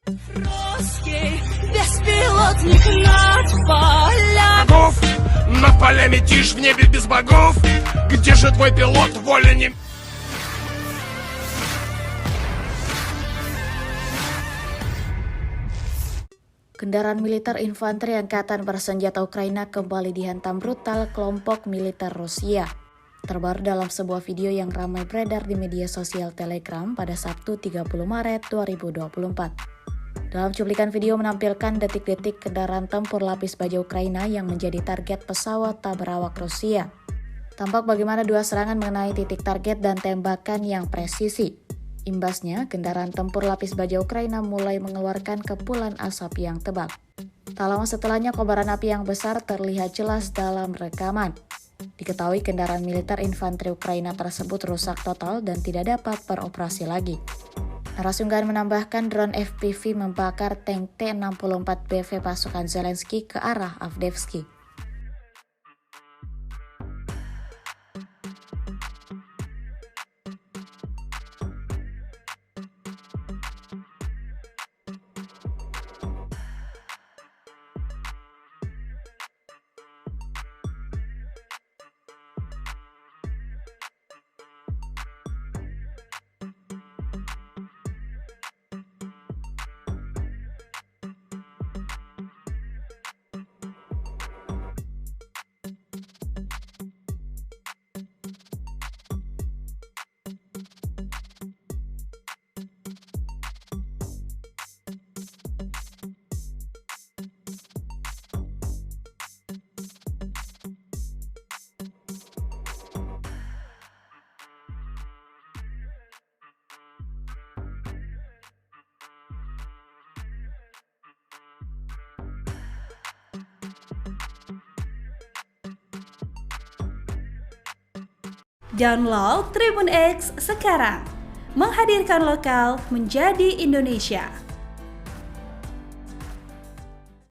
Русский беспилотник над полями. Богов, над полями тишь, в небе без богов. Где же твой пилот, воля не... Kendaraan militer infanteri angkatan bersenjata Ukraina kembali dihantam brutal kelompok militer Rusia. Terbaru dalam sebuah video yang ramai beredar di media sosial Telegram pada Sabtu 30 Maret 2024. Dalam cuplikan video menampilkan detik-detik kendaraan tempur lapis baja Ukraina yang menjadi target pesawat tak berawak Rusia. Tampak bagaimana dua serangan mengenai titik target dan tembakan yang presisi. Imbasnya, kendaraan tempur lapis baja Ukraina mulai mengeluarkan kepulan asap yang tebal. Tak lama setelahnya, kobaran api yang besar terlihat jelas dalam rekaman. Diketahui kendaraan militer infanteri Ukraina tersebut rusak total dan tidak dapat beroperasi lagi. Narasumber menambahkan drone FPV membakar tank T-64BV pasukan Zelensky ke arah Avdiivka. Download Tribun X sekarang, menghadirkan lokal menjadi Indonesia.